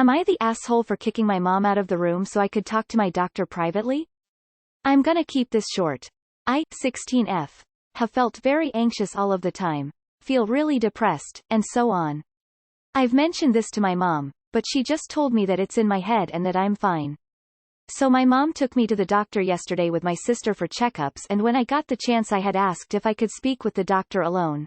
Am I the asshole for kicking my mom out of the room so I could talk to my doctor privately? I'm gonna keep this short. I, 16F, have felt very anxious all of the time, feel really depressed, and so on. I've mentioned this to my mom, but she just told me that it's in my head and that I'm fine. So my mom took me to the doctor yesterday with my sister for checkups, and when I got the chance I had asked if I could speak with the doctor alone.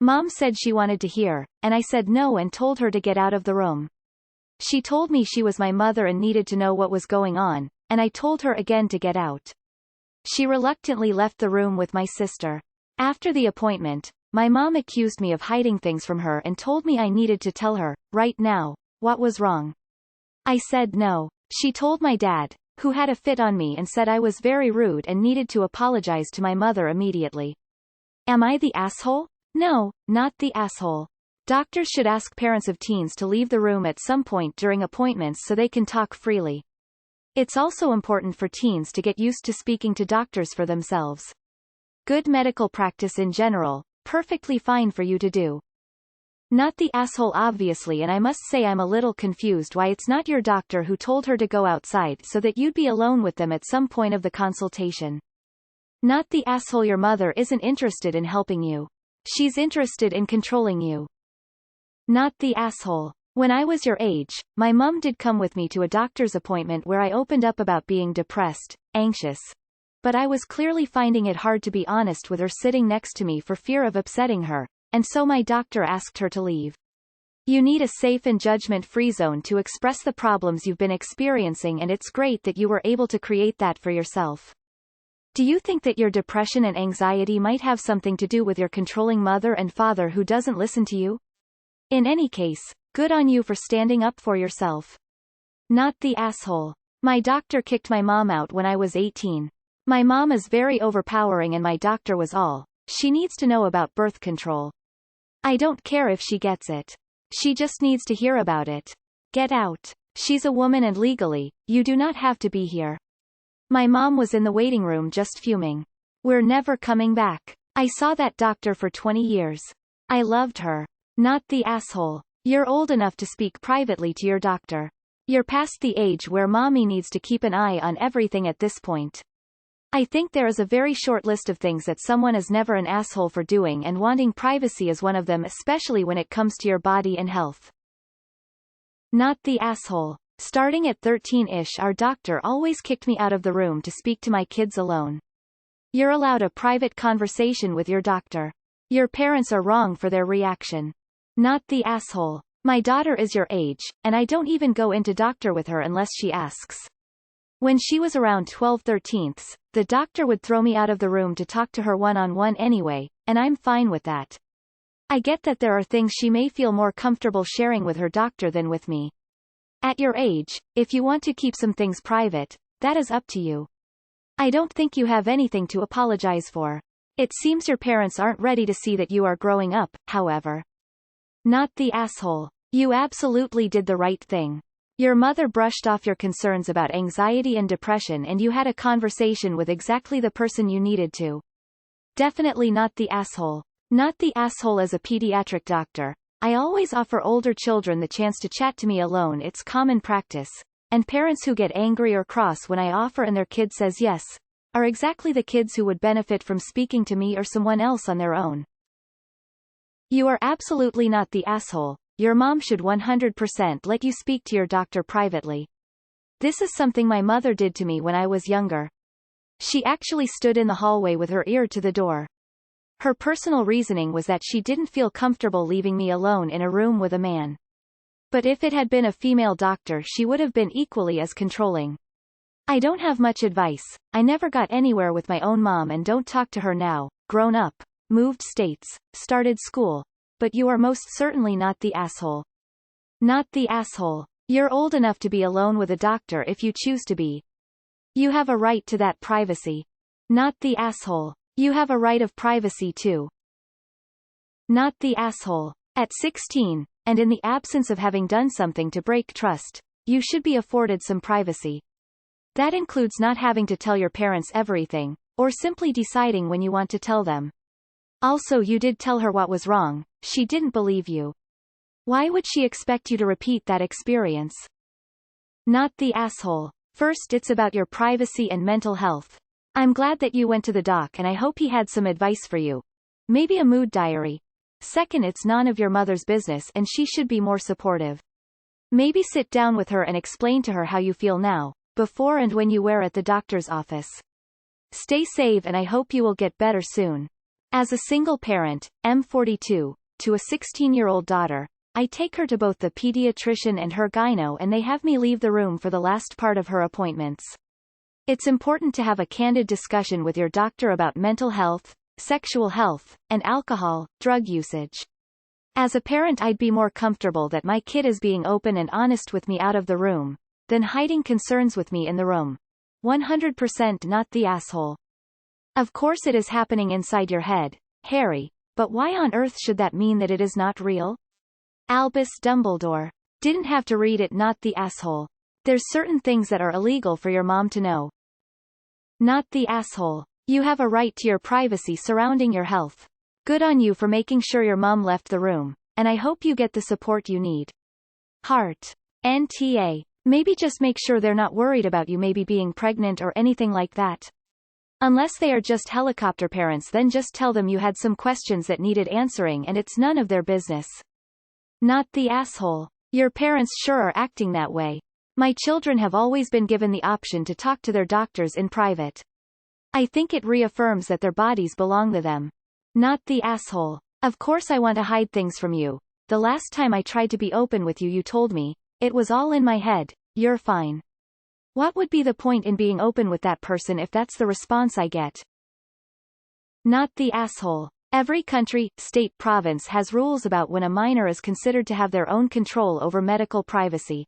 Mom said she wanted to hear, and I said no and told her to get out of the room. She told me she was my mother and needed to know what was going on, and I told her again to get out. She reluctantly left the room with my sister. After the appointment, my mom accused me of hiding things from her and told me I needed to tell her, right now, what was wrong. I said no. She told my dad, who had a fit on me, and said I was very rude and needed to apologize to my mother immediately. Am I the asshole? No, not the asshole. Doctors should ask parents of teens to leave the room at some point during appointments so they can talk freely. It's also important for teens to get used to speaking to doctors for themselves. Good medical practice in general, perfectly fine for you to do. Not the asshole obviously, and I must say I'm a little confused why it's not your doctor who told her to go outside so that you'd be alone with them at some point of the consultation. Not the asshole, your mother isn't interested in helping you. She's interested in controlling you. Not the asshole. When I was your age, my mom did come with me to a doctor's appointment where I opened up about being depressed, anxious. But I was clearly finding it hard to be honest with her sitting next to me for fear of upsetting her, and so my doctor asked her to leave. You need a safe and judgment-free zone to express the problems you've been experiencing, and it's great that you were able to create that for yourself. Do you think that your depression and anxiety might have something to do with your controlling mother and father who doesn't listen to you? In any case, good on you for standing up for yourself. Not the asshole. My doctor kicked my mom out when I was 18. My mom is very overpowering and my doctor was all she needs to know about birth control. I don't care if she gets it. She just needs to hear about it. Get out. She's a woman and legally, you do not have to be here. My mom was in the waiting room just fuming. We're never coming back. I saw that doctor for 20 years. I loved her. Not the asshole. You're old enough to speak privately to your doctor. You're past the age where mommy needs to keep an eye on everything at this point. I think there is a very short list of things that someone is never an asshole for doing, and wanting privacy is one of them, especially when it comes to your body and health. Not the asshole. Starting at 13-ish, our doctor always kicked me out of the room to speak to my kids alone. You're allowed a private conversation with your doctor. Your parents are wrong for their reaction. Not the asshole. My daughter is your age, and I don't even go into doctor with her unless she asks. When she was around 12-13, the doctor would throw me out of the room to talk to her one-on-one anyway, and I'm fine with that. I get that there are things she may feel more comfortable sharing with her doctor than with me. At your age, if you want to keep some things private, that is up to you. I don't think you have anything to apologize for. It seems your parents aren't ready to see that you are growing up, however. Not the asshole. You absolutely did the right thing. Your mother brushed off your concerns about anxiety and depression, and you had a conversation with exactly the person you needed to. Definitely not the asshole. Not the asshole. As a pediatric doctor, I always offer older children the chance to chat to me alone. It's common practice. And parents who get angry or cross when I offer and their kid says yes, are exactly the kids who would benefit from speaking to me or someone else on their own. You are absolutely not the asshole. Your mom should 100% let you speak to your doctor privately. This is something my mother did to me when I was younger. She actually stood in the hallway with her ear to the door. Her personal reasoning was that she didn't feel comfortable leaving me alone in a room with a man. But if it had been a female doctor, she would have been equally as controlling. I don't have much advice. I never got anywhere with my own mom and don't talk to her now. Grown up, moved states, started school. But you are most certainly not the asshole. Not the asshole. You're old enough to be alone with a doctor if you choose to be. You have a right to that privacy. Not the asshole. You have a right of privacy too. Not the asshole. At 16, and in the absence of having done something to break trust, you should be afforded some privacy. That includes not having to tell your parents everything, or simply deciding when you want to tell them. Also, you did tell her what was wrong. She didn't believe you. Why would she expect you to repeat that experience? Not the asshole. First, it's about your privacy and mental health. I'm glad that you went to the doc and I hope he had some advice for you. Maybe a mood diary. Second, it's none of your mother's business and she should be more supportive. Maybe sit down with her and explain to her how you feel now, before and when you were at the doctor's office. Stay safe and I hope you will get better soon. As a single parent, M42, to a 16-year-old daughter, I take her to both the pediatrician and her gyno and they have me leave the room for the last part of her appointments. It's important to have a candid discussion with your doctor about mental health, sexual health, and alcohol, drug usage. As a parent, I'd be more comfortable that my kid is being open and honest with me out of the room, than hiding concerns with me in the room. 100% not the asshole. Of course it is happening inside your head, Harry, but why on earth should that mean that it is not real? Albus Dumbledore. Didn't have to read it. Not the asshole. There's certain things that are illegal for your mom to know. Not the asshole. You have a right to your privacy surrounding your health. Good on you for making sure your mom left the room, and I hope you get the support you need. Heart. NTA. Maybe just make sure they're not worried about you maybe being pregnant or anything like that. Unless they are just helicopter parents, then just tell them you had some questions that needed answering and it's none of their business. Not the asshole. Your parents sure are acting that way. My children have always been given the option to talk to their doctors in private. I think it reaffirms that their bodies belong to them. Not the asshole. Of course I want to hide things from you. The last time I tried to be open with you, you told me, it was all in my head, you're fine. What would be the point in being open with that person if that's the response I get? Not the asshole. Every country, state, province has rules about when a minor is considered to have their own control over medical privacy.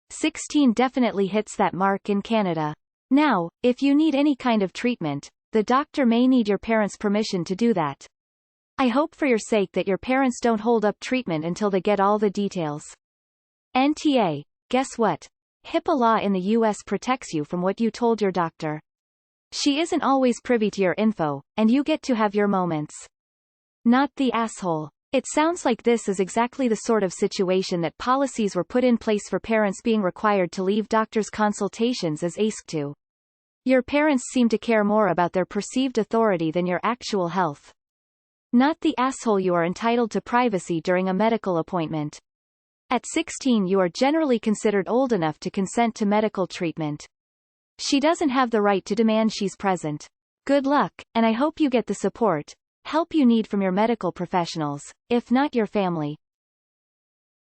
16 definitely hits that mark in Canada. Now, if you need any kind of treatment, the doctor may need your parents' permission to do that. I hope for your sake that your parents don't hold up treatment until they get all the details. NTA. Guess what? HIPAA law in the US protects you from what you told your doctor. She isn't always privy to your info, and you get to have your moments. Not the asshole. It sounds like this is exactly the sort of situation that policies were put in place for parents being required to leave doctors' consultations as asked to. Your parents seem to care more about their perceived authority than your actual health. Not the asshole. You are entitled to privacy during a medical appointment. At 16 you are generally considered old enough to consent to medical treatment. She doesn't have the right to demand she's present. Good luck, and I hope you get the support, help you need from your medical professionals, if not your family.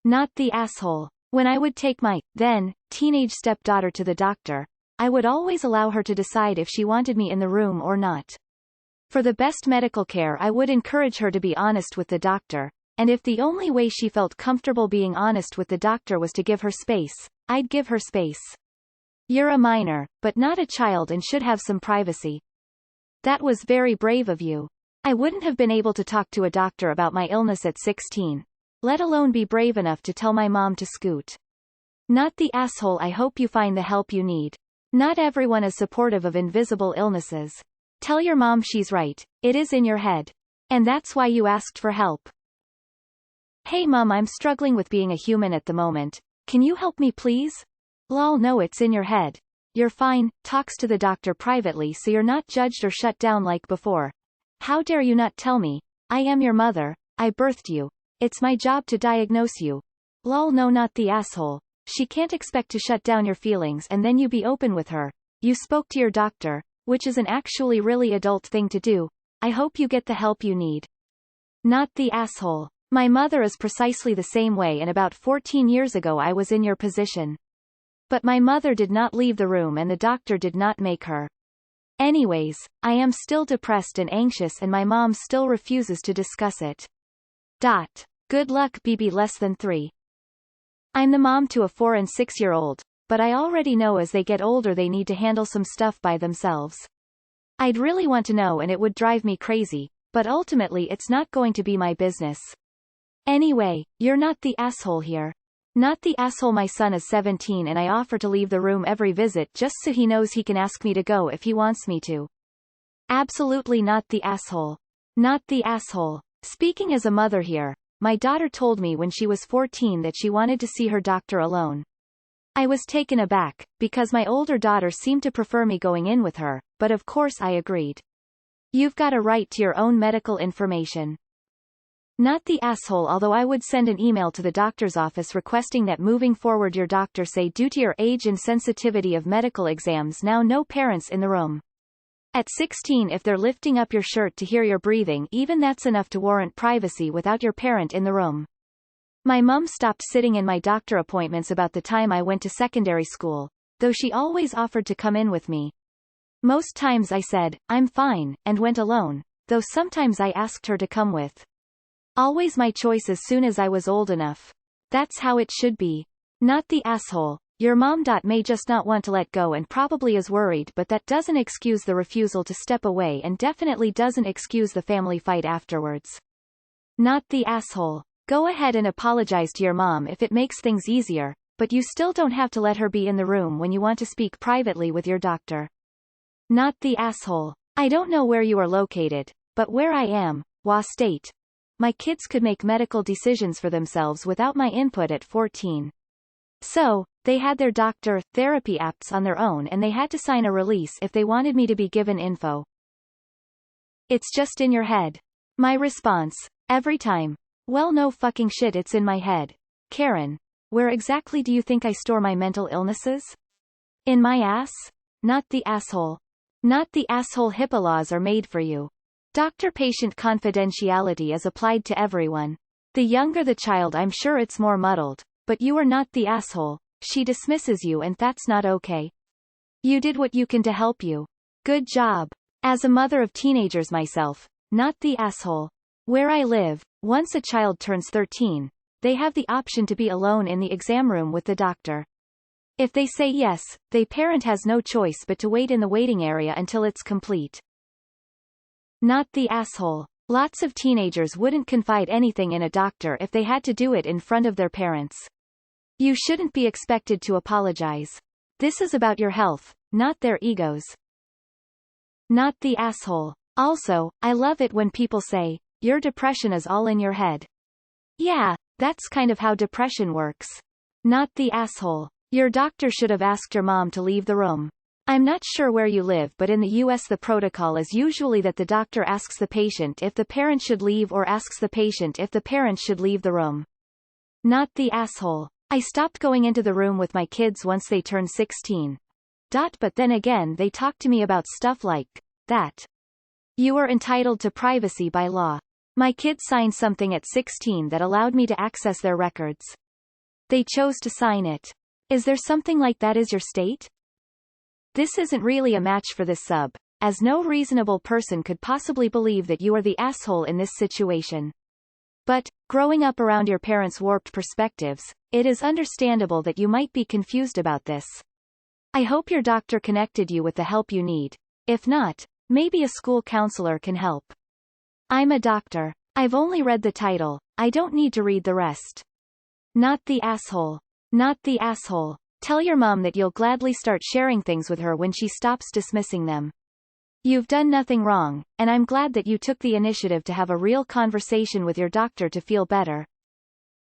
Not the asshole. When I would take my, then, teenage stepdaughter to the doctor, I would always allow her to decide if she wanted me in the room or not. For the best medical care I would encourage her to be honest with the doctor, and if the only way she felt comfortable being honest with the doctor was to give her space, I'd give her space. You're a minor, but not a child and should have some privacy. That was very brave of you. I wouldn't have been able to talk to a doctor about my illness at 16, let alone be brave enough to tell my mom to scoot. Not the asshole. I hope you find the help you need. Not everyone is supportive of invisible illnesses. Tell your mom she's right, it is in your head. And that's why you asked for help. Hey mom, I'm struggling with being a human at the moment. Can you help me please? Lol, no, it's in your head. You're fine. Talks to the doctor privately so you're not judged or shut down like before. How dare you not tell me? I am your mother. I birthed you. It's my job to diagnose you. Lol, no, not the asshole. She can't expect to shut down your feelings and then you be open with her. You spoke to your doctor, which is an actually really adult thing to do. I hope you get the help you need. Not the asshole. My mother is precisely the same way and about 14 years ago I was in your position. But my mother did not leave the room and the doctor did not make her. Anyways, I am still depressed and anxious and my mom still refuses to discuss it. Good luck BB less than 3. I'm the mom to a 4 and 6-year-old, but I already know as they get older they need to handle some stuff by themselves. I'd really want to know and it would drive me crazy, but ultimately it's not going to be my business. Anyway, you're not the asshole here. Not the asshole. My son is 17 and I offer to leave the room every visit just so he knows he can ask me to go if he wants me to. Absolutely not the asshole. Not the asshole. Speaking as a mother here, my daughter told me when she was 14 that she wanted to see her doctor alone. I was taken aback, because my older daughter seemed to prefer me going in with her, but of course I agreed. You've got a right to your own medical information. Not the asshole. Although I would send an email to the doctor's office requesting that moving forward your doctor say due to your age and sensitivity of medical exams now no parents in the room. At 16 if they're lifting up your shirt to hear your breathing even that's enough to warrant privacy without your parent in the room. My mum stopped sitting in my doctor appointments about the time I went to secondary school, though she always offered to come in with me. Most times I said, I'm fine, and went alone, though sometimes I asked her to come with. Always my choice as soon as I was old enough. That's how it should be. Not the asshole. Your mom. May just not want to let go and probably is worried, but that doesn't excuse the refusal to step away and definitely doesn't excuse the family fight afterwards. Not the asshole. Go ahead and apologize to your mom if it makes things easier, but you still don't have to let her be in the room when you want to speak privately with your doctor. Not the asshole. I don't know where you are located, but where I am, State, my kids could make medical decisions for themselves without my input at 14. So, they had their doctor therapy apps on their own and they had to sign a release if they wanted me to be given info. It's just in your head. My response, every time. Well, no fucking shit, it's in my head. Karen, where exactly do you think I store my mental illnesses? In my ass? Not the asshole. Not the asshole. HIPAA laws are made for you. Doctor-patient confidentiality is applied to everyone. The younger the child, I'm sure it's more muddled, but you are not the asshole. She dismisses you and that's not okay. You did what you can to help you. Good job. As a mother of teenagers myself, not the asshole. Where I live, once a child turns 13, they have the option to be alone in the exam room with the doctor. If they say yes, the parent has no choice but to wait in the waiting area until it's complete. Not the asshole. Lots of teenagers wouldn't confide anything in a doctor if they had to do it in front of their parents. You shouldn't be expected to apologize. This is about your health, not their egos. Not the asshole. Also, I love it when people say, your depression is all in your head. Yeah, that's kind of how depression works. Not the asshole. Your doctor should have asked your mom to leave the room. I'm not sure where you live, but in the US the protocol is usually that the doctor asks the patient if the parent should leave or asks the patient if the parent should leave the room. Not the asshole. I stopped going into the room with my kids once they turned 16. But then again they talk to me about stuff like that. You are entitled to privacy by law. My kids signed something at 16 that allowed me to access their records. They chose to sign it. Is there something like that as your state? This isn't really a match for this sub, as no reasonable person could possibly believe that you are the asshole in this situation. But, growing up around your parents' warped perspectives, it is understandable that you might be confused about this. I hope your doctor connected you with the help you need. If not, maybe a school counselor can help. I'm a doctor. I've only read the title. I don't need to read the rest. Not the asshole. Not the asshole. Tell your mom that you'll gladly start sharing things with her when she stops dismissing them. You've done nothing wrong, and I'm glad that you took the initiative to have a real conversation with your doctor to feel better.